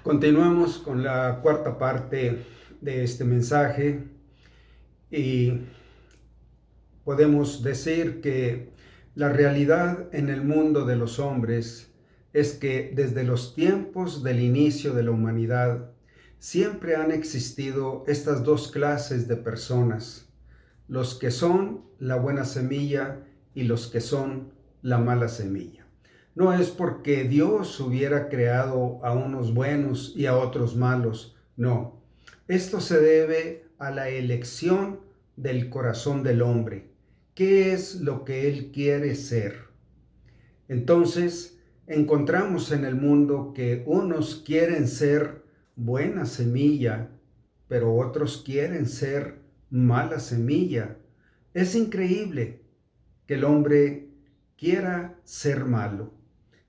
Continuamos con la cuarta parte de este mensaje y podemos decir que la realidad en el mundo de los hombres es que desde los tiempos del inicio de la humanidad siempre han existido estas dos clases de personas, los que son la buena semilla y los que son la mala semilla. No es porque Dios hubiera creado a unos buenos y a otros malos, no. Esto se debe a la elección del corazón del hombre. ¿Qué es lo que él quiere ser? Entonces, encontramos en el mundo que unos quieren ser buena semilla, pero otros quieren ser mala semilla. Es increíble que el hombre quiera ser malo.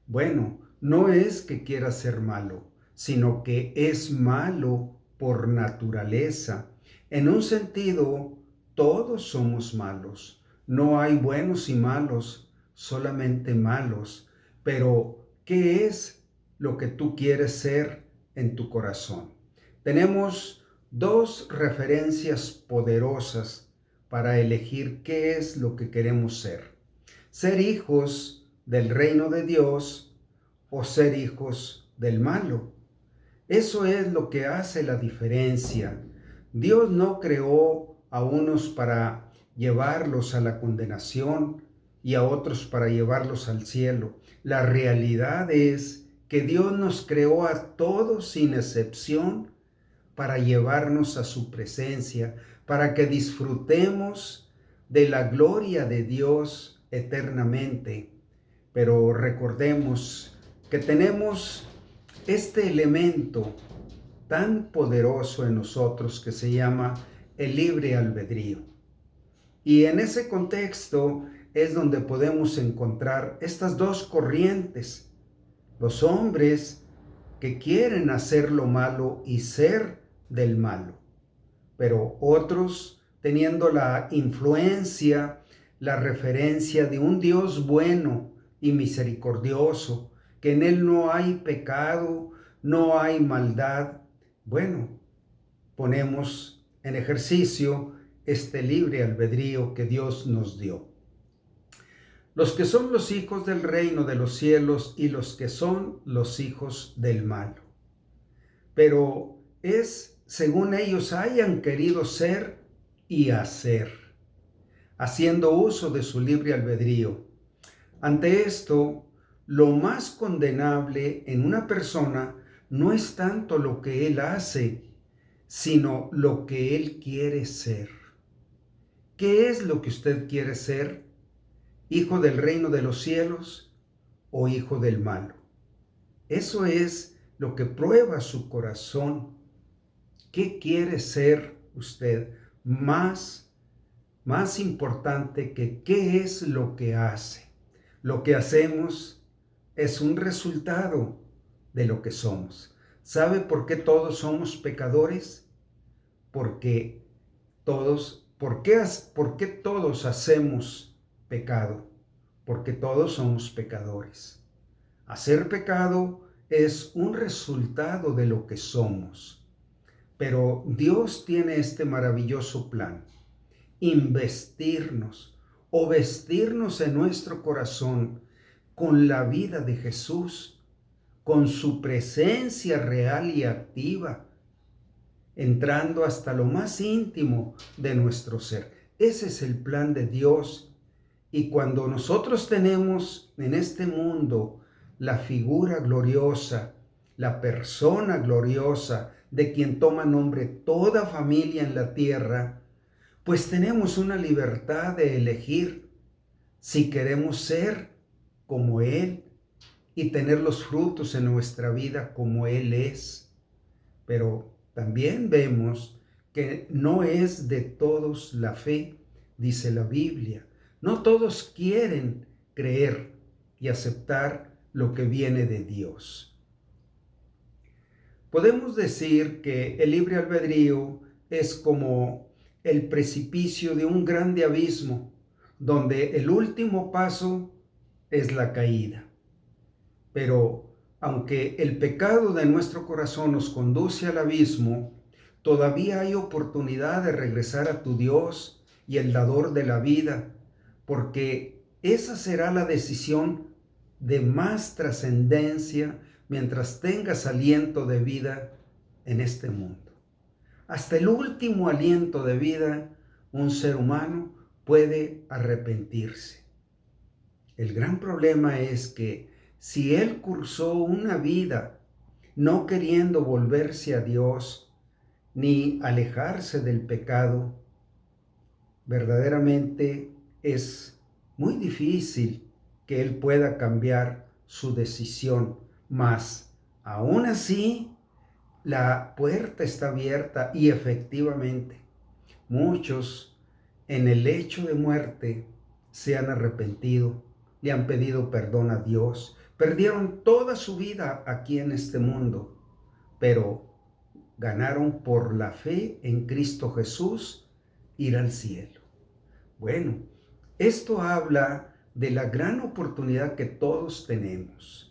Bueno, no es que quiera ser malo, sino que es malo por naturaleza. En un sentido, todos somos malos. No hay buenos y malos, solamente malos. Pero, ¿qué es lo que tú quieres ser en tu corazón? Tenemos dos referencias poderosas para elegir qué es lo que queremos ser. Ser hijos del reino de Dios o ser hijos del malo. Eso es lo que hace la diferencia. Dios no creó a unos para llevarlos a la condenación y a otros para llevarlos al cielo. La realidad es que Dios nos creó a todos sin excepción para llevarnos a su presencia, para que disfrutemos de la gloria de Dios eternamente. Pero recordemos que tenemos este elemento tan poderoso en nosotros que se llama el libre albedrío. Y en ese contexto es donde podemos encontrar estas dos corrientes. Los hombres que quieren hacer lo malo y ser del malo, pero otros teniendo la influencia, la referencia de un Dios bueno y misericordioso, que en Él no hay pecado, no hay maldad. Bueno, ponemos en ejercicio este libre albedrío que Dios nos dio. Los que son los hijos del reino de los cielos y los que son los hijos del malo. Pero es según ellos hayan querido ser y hacer, haciendo uso de su libre albedrío. Ante esto, lo más condenable en una persona no es tanto lo que él hace, sino lo que él quiere ser. ¿Qué es lo que usted quiere ser? ¿Hijo del reino de los cielos o hijo del malo? Eso es lo que prueba su corazón. ¿Qué quiere ser usted? Más importante que qué es lo que hace. Lo que hacemos es un resultado de lo que somos. ¿Sabe por qué todos somos pecadores? Porque ¿por qué todos hacemos pecado? Porque todos somos pecadores. Hacer pecado es un resultado de lo que somos. Pero Dios tiene este maravilloso plan: investirnos o vestirnos en nuestro corazón con la vida de Jesús, con su presencia real y activa, entrando hasta lo más íntimo de nuestro ser. Ese es el plan de Dios. Y cuando nosotros tenemos en este mundo la figura gloriosa, la persona gloriosa de quien toma nombre toda familia en la tierra, pues tenemos una libertad de elegir si queremos ser como Él y tener los frutos en nuestra vida como Él es. Pero también vemos que no es de todos la fe, dice la Biblia. No todos quieren creer y aceptar lo que viene de Dios. Podemos decir que el libre albedrío es como el precipicio de un grande abismo, donde el último paso es la caída. Pero Aunque el pecado de nuestro corazón nos conduce al abismo, todavía hay oportunidad de regresar a tu Dios y el dador de la vida, porque esa será la decisión de más trascendencia mientras tengas aliento de vida en este mundo. Hasta el último aliento de vida, un ser humano puede arrepentirse. El gran problema es que si él cursó una vida no queriendo volverse a Dios ni alejarse del pecado, verdaderamente es muy difícil que él pueda cambiar su decisión. Mas, aún así, la puerta está abierta y efectivamente muchos en el lecho de muerte se han arrepentido, le han pedido perdón a Dios, perdieron toda su vida aquí en este mundo, pero ganaron por la fe en Cristo Jesús ir al cielo. Bueno, esto habla de la gran oportunidad que todos tenemos.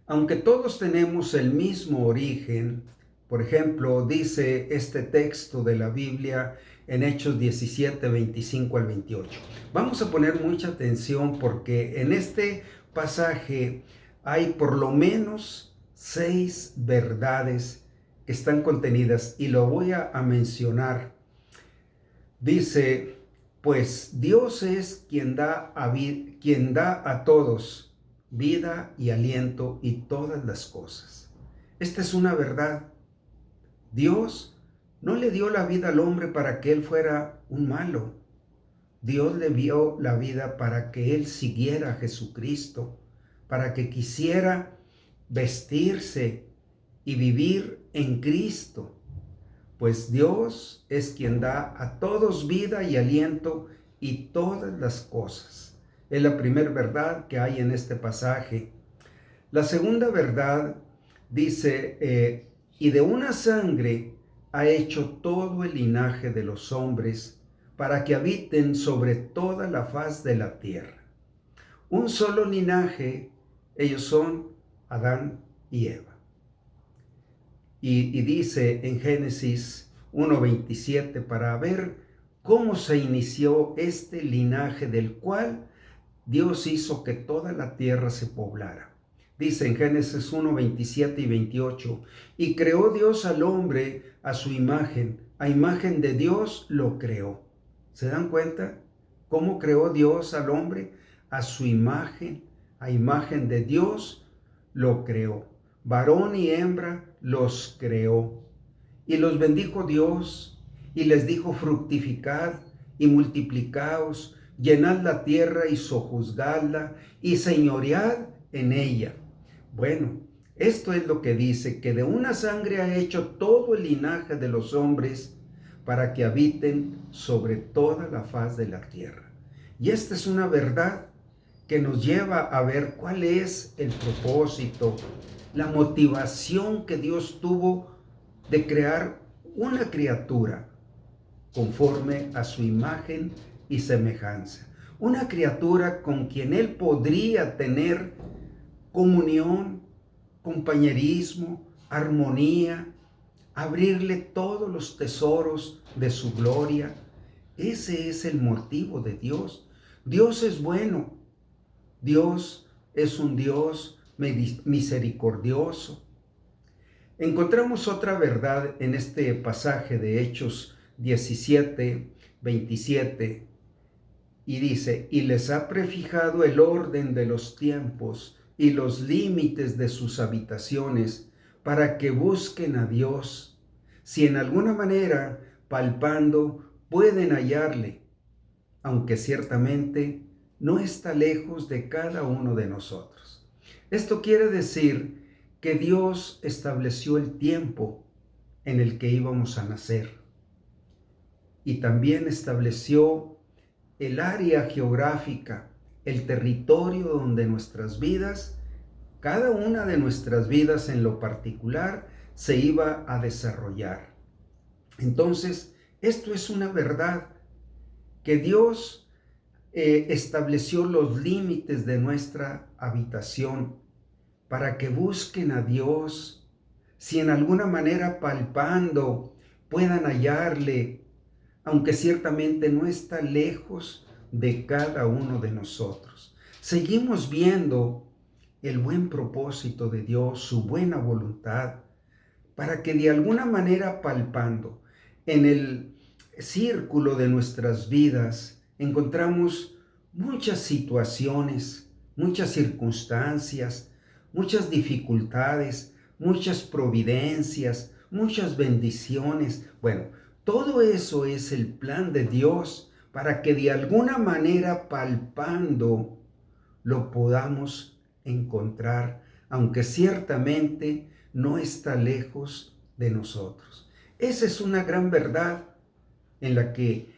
Aunque todos tenemos el mismo origen, por ejemplo, dice este texto de la Biblia en Hechos 17, 25 al 28. Vamos a poner mucha atención porque en este pasaje hay por lo menos 6 verdades que están contenidas y lo voy a mencionar. Dice, pues Dios es quien da a todos vida y aliento y todas las cosas. Esta es una verdad. Dios no le dio la vida al hombre para que él fuera un malo. Dios le dio la vida para que él siguiera a Jesucristo, para que quisiera vestirse y vivir en Cristo. Pues Dios es quien da a todos vida y aliento y todas las cosas. Es la primera verdad que hay en este pasaje. La segunda verdad dice, y de una sangre ha hecho todo el linaje de los hombres para que habiten sobre toda la faz de la tierra. Un solo linaje, ellos son Adán y Eva. Y dice en Génesis 1:27 para ver cómo se inició este linaje del cual Dios hizo que toda la tierra se poblara. Dice en Génesis 1:27 y 28, y creó Dios al hombre a su imagen, a imagen de Dios lo creó. ¿Se dan cuenta cómo creó Dios al hombre? A su imagen, a imagen de Dios lo creó. Varón y hembra los creó. Y los bendijo Dios y les dijo, fructificad y multiplicaos, llenad la tierra y sojuzgadla y señoread en ella. Bueno, esto es lo que dice, que de una sangre ha hecho todo el linaje de los hombres para que habiten sobre toda la faz de la tierra. Y esta es una verdad que nos lleva a ver cuál es el propósito, la motivación que Dios tuvo de crear una criatura conforme a su imagen y semejanza. Una criatura con quien Él podría tener comunión, compañerismo, armonía, abrirle todos los tesoros de su gloria. Ese es el motivo de Dios. Dios es bueno. Dios es un Dios misericordioso. Encontramos otra verdad en este pasaje de Hechos 17, 27, y dice, y les ha prefijado el orden de los tiempos y los límites de sus habitaciones para que busquen a Dios, si en alguna manera, palpando, pueden hallarle, aunque ciertamente no está lejos de cada uno de nosotros. Esto quiere decir que Dios estableció el tiempo en el que íbamos a nacer y también estableció el área geográfica, el territorio donde nuestras vidas, cada una de nuestras vidas en lo particular, se iba a desarrollar. Entonces, esto es una verdad, que Dios estableció los límites de nuestra habitación, para que busquen a Dios, si en alguna manera palpando puedan hallarle, aunque ciertamente no está lejos de cada uno de nosotros. Seguimos viendo el buen propósito de Dios, su buena voluntad, para que de alguna manera palpando en el círculo de nuestras vidas encontramos muchas situaciones, muchas circunstancias, muchas dificultades, muchas providencias, muchas bendiciones. Bueno, todo eso es el plan de Dios para que de alguna manera palpando lo podamos encontrar, aunque ciertamente no está lejos de nosotros. Esa es una gran verdad en la que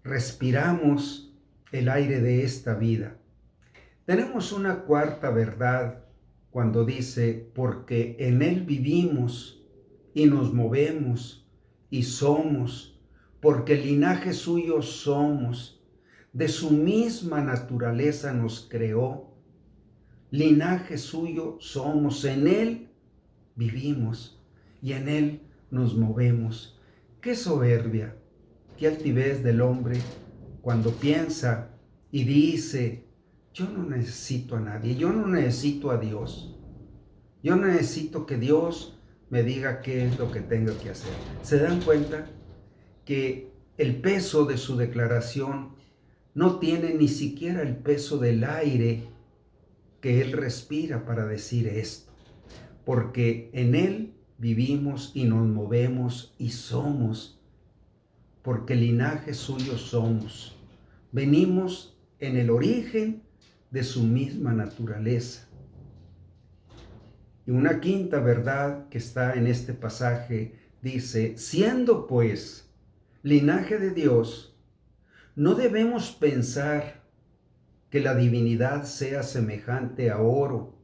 respiramos el aire de esta vida. Tenemos una cuarta verdad cuando dice, porque en Él vivimos y nos movemos y somos, porque el linaje suyo somos, de su misma naturaleza nos creó, linaje suyo somos, en Él vivimos y en Él nos movemos. Qué soberbia, qué altivez del hombre cuando piensa y dice, yo no necesito a nadie, yo no necesito a Dios, yo no necesito que Dios me diga qué es lo que tengo que hacer. ¿Se dan cuenta que el peso de su declaración no tiene ni siquiera el peso del aire que él respira para decir esto? Porque en Él vivimos y nos movemos y somos, porque linaje suyo somos. Venimos en el origen de su misma naturaleza. Y una quinta verdad que está en este pasaje dice, siendo pues linaje de Dios, no debemos pensar que la divinidad sea semejante a oro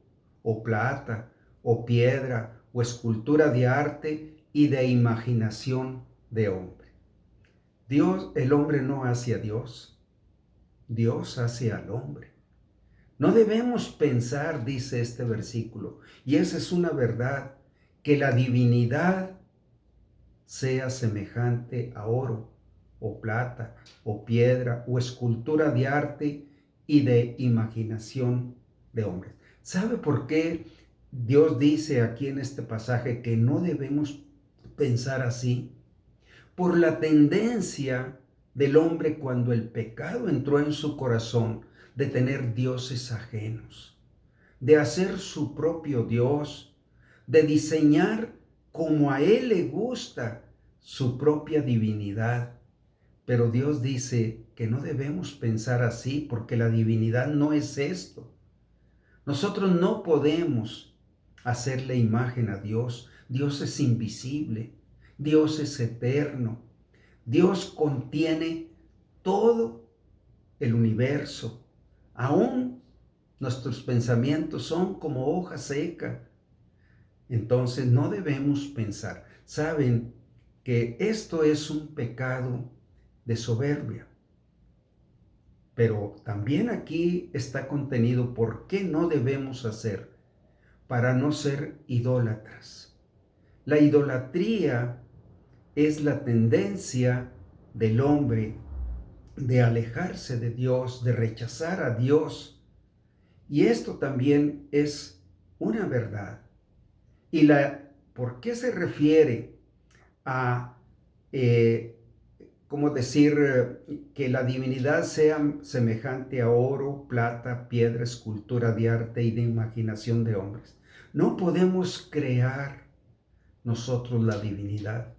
o plata o piedra o escultura de arte y de imaginación de hombre. Dios, el hombre no hace a Dios, Dios hace al hombre. No debemos pensar, dice este versículo, y esa es una verdad, que la divinidad sea semejante a oro o plata o piedra o escultura de arte y de imaginación de hombres. ¿Sabe por qué Dios dice aquí en este pasaje que no debemos pensar así? Por la tendencia del hombre cuando el pecado entró en su corazón de tener dioses ajenos, de hacer su propio Dios, de diseñar como a él le gusta su propia divinidad. Pero Dios dice que no debemos pensar así porque la divinidad no es esto. Nosotros no podemos hacerle imagen a Dios. Dios es invisible. Dios es eterno. Dios contiene todo el universo. Aún nuestros pensamientos son como hoja seca. Entonces no debemos pensar. Saben que esto es un pecado de soberbia. Pero también aquí está contenido por qué no debemos hacer para no ser idólatras. La idolatría es la tendencia del hombre de alejarse de Dios, de rechazar a Dios. Y esto también es una verdad. ¿Y por qué se refiere a como decir que la divinidad sea semejante a oro, plata, piedra, escultura de arte y de imaginación de hombres? No podemos crear nosotros la divinidad.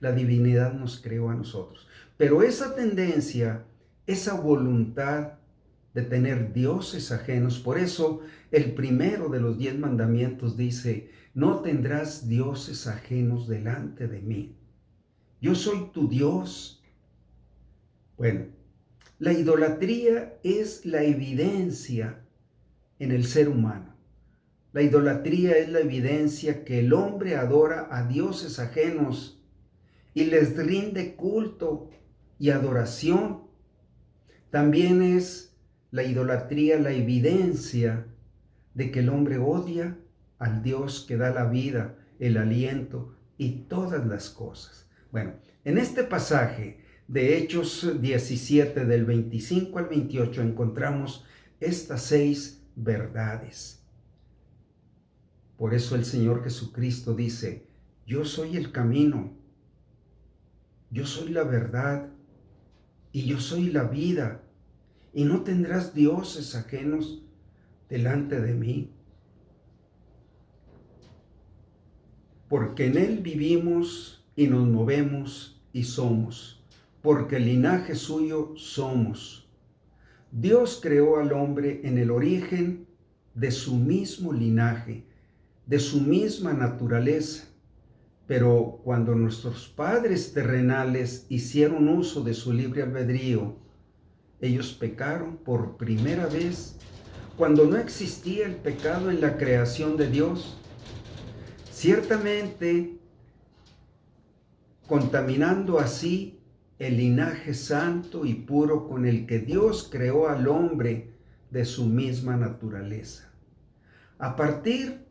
La divinidad nos creó a nosotros. Pero esa tendencia, esa voluntad de tener dioses ajenos, por eso el primero de los 10 mandamientos dice, no tendrás dioses ajenos delante de mí. Yo soy tu Dios. Bueno, la idolatría es la evidencia en el ser humano. La idolatría es la evidencia que el hombre adora a dioses ajenos y les rinde culto y adoración. También es la idolatría la evidencia de que el hombre odia al Dios que da la vida, el aliento y todas las cosas. Bueno, en este pasaje de Hechos 17 del 25 al 28 encontramos estas 6 verdades. Por eso el Señor Jesucristo dice, yo soy el camino, yo soy la verdad y yo soy la vida, y no tendrás dioses ajenos delante de mí, porque en Él vivimos y nos movemos y somos, porque el linaje suyo somos. Dios creó al hombre en el origen de su mismo linaje, de su misma naturaleza, pero cuando nuestros padres terrenales hicieron uso de su libre albedrío, ellos pecaron por primera vez cuando no existía el pecado en la creación de Dios. Ciertamente, contaminando así el linaje santo y puro con el que Dios creó al hombre de su misma naturaleza. A partir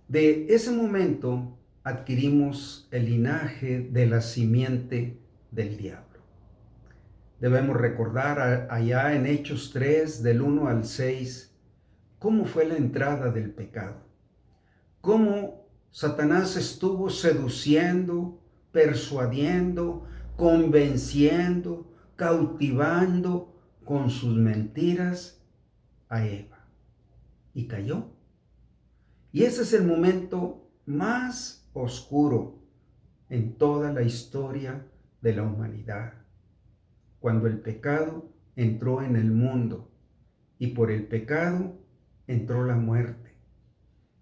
de ese momento, adquirimos el linaje de la simiente del diablo. Debemos recordar allá en Hechos 3, del 1 al 6, cómo fue la entrada del pecado. Cómo Satanás estuvo seduciendo, persuadiendo, convenciendo, cautivando con sus mentiras a Eva. Y cayó. Y ese es el momento más oscuro en toda la historia de la humanidad, cuando el pecado entró en el mundo y por el pecado entró la muerte.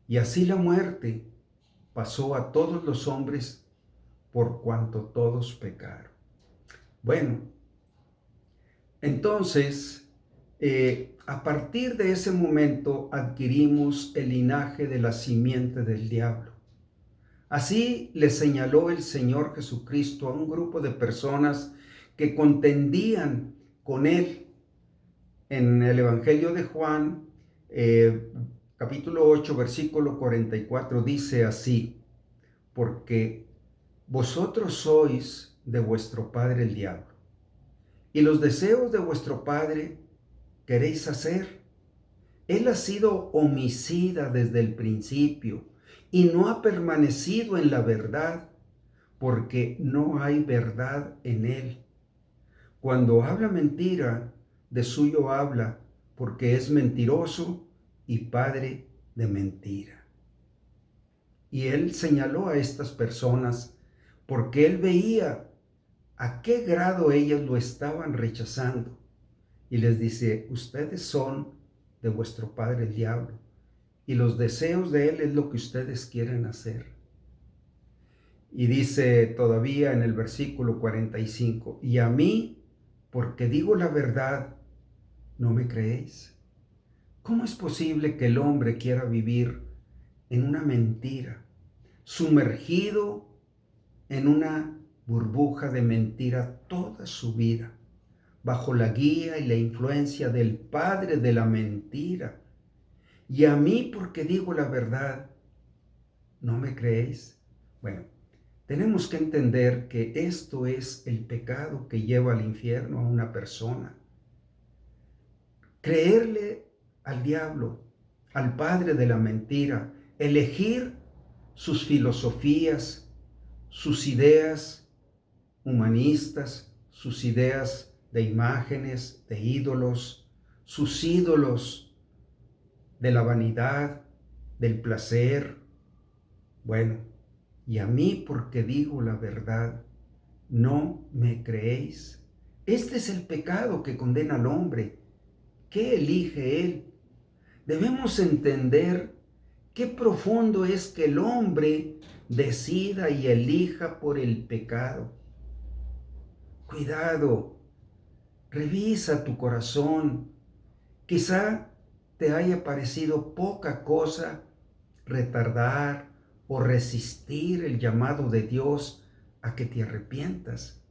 Y así la muerte pasó a todos los hombres por cuanto todos pecaron. Bueno, entonces, a partir de ese momento adquirimos el linaje de la simiente del diablo. Así le señaló el Señor Jesucristo a un grupo de personas que contendían con él. En el Evangelio de Juan, capítulo 8, versículo 44, dice así, porque vosotros sois de vuestro padre el diablo, y los deseos de vuestro padre queréis hacer. Él ha sido homicida desde el principio y no ha permanecido en la verdad, porque no hay verdad en él. Cuando habla mentira, de suyo habla, porque es mentiroso y padre de mentira. Y él señaló a estas personas porque él veía a qué grado ellas lo estaban rechazando. Y les dice, ustedes son de vuestro padre el diablo, y los deseos de él es lo que ustedes quieren hacer. Y dice todavía en el versículo 45, y a mí, porque digo la verdad, ¿no me creéis? ¿Cómo es posible que el hombre quiera vivir en una mentira, sumergido en una burbuja de mentira toda su vida, bajo la guía y la influencia del padre de la mentira? Y a mí, porque digo la verdad, ¿no me creéis? Bueno, tenemos que entender que esto es el pecado que lleva al infierno a una persona. Creerle al diablo, al padre de la mentira, elegir sus filosofías, sus ideas humanistas, sus ideas de imágenes, de ídolos, sus ídolos de la vanidad, del placer. Bueno, y a mí, porque digo la verdad, ¿no me creéis? Este es el pecado que condena al hombre. ¿Qué elige él? Debemos entender qué profundo es que el hombre decida y elija por el pecado. Cuidado, revisa tu corazón. Quizá te haya parecido poca cosa retardar o resistir el llamado de Dios a que te arrepientas,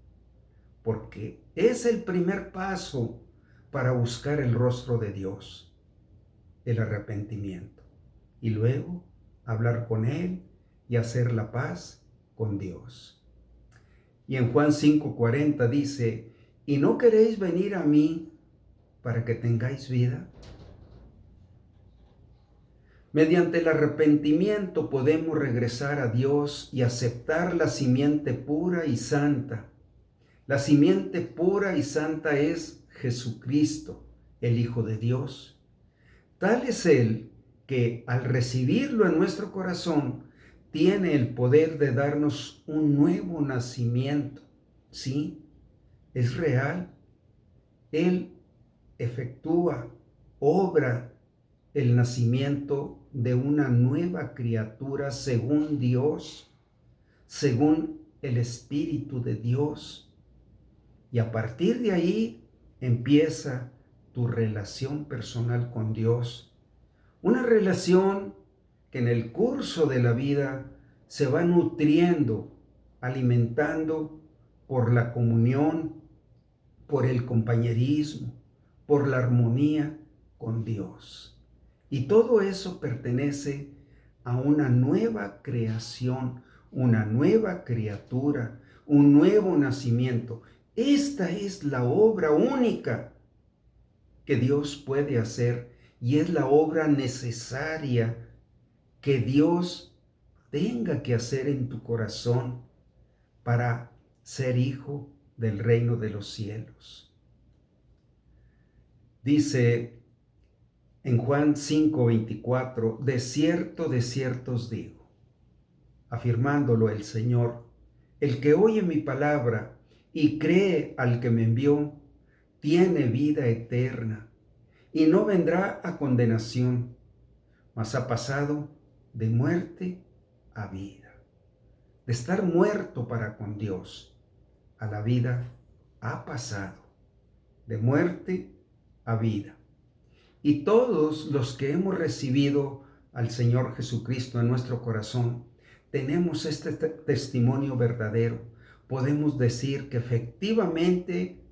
porque es el primer paso para buscar el rostro de Dios, el arrepentimiento. y luego hablar con Él y hacer la paz con Dios. Y en Juan 5:40 dice, ¿y no queréis venir a mí para que tengáis vida? Mediante el arrepentimiento podemos regresar a Dios y aceptar la simiente pura y santa. La simiente pura y santa es Jesucristo, el Hijo de Dios. Tal es Él que al recibirlo en nuestro corazón, tiene el poder de darnos un nuevo nacimiento. Sí, es real. Él efectúa, obra el nacimiento de una nueva criatura según Dios, según el Espíritu de Dios. Y a partir de ahí empieza tu relación personal con Dios. Una relación que en el curso de la vida se va nutriendo, alimentando por la comunión, por el compañerismo, por la armonía con Dios. Y todo eso pertenece a una nueva creación, una nueva criatura, un nuevo nacimiento. Esta es la obra única que Dios puede hacer y es la obra necesaria que Dios tenga que hacer en tu corazón para ser hijo del reino de los cielos. Dice en Juan 5:24, de cierto os digo, afirmándolo el Señor, el que oye mi palabra y cree al que me envió, tiene vida eterna y no vendrá a condenación, mas ha pasado de muerte a vida. De estar muerto para con Dios a la vida ha pasado, de muerte a vida. Y todos los que hemos recibido al Señor Jesucristo en nuestro corazón, tenemos este testimonio verdadero. Podemos decir que efectivamente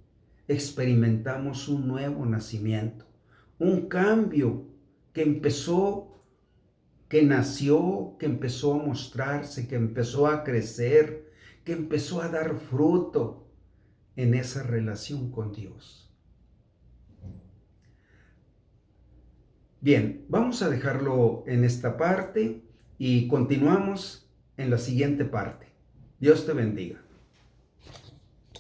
experimentamos un nuevo nacimiento, un cambio que nació, que empezó a mostrarse, que empezó a crecer, que empezó a dar fruto en esa relación con Dios. Bien, vamos a dejarlo en esta parte y continuamos en la siguiente parte. Dios te bendiga.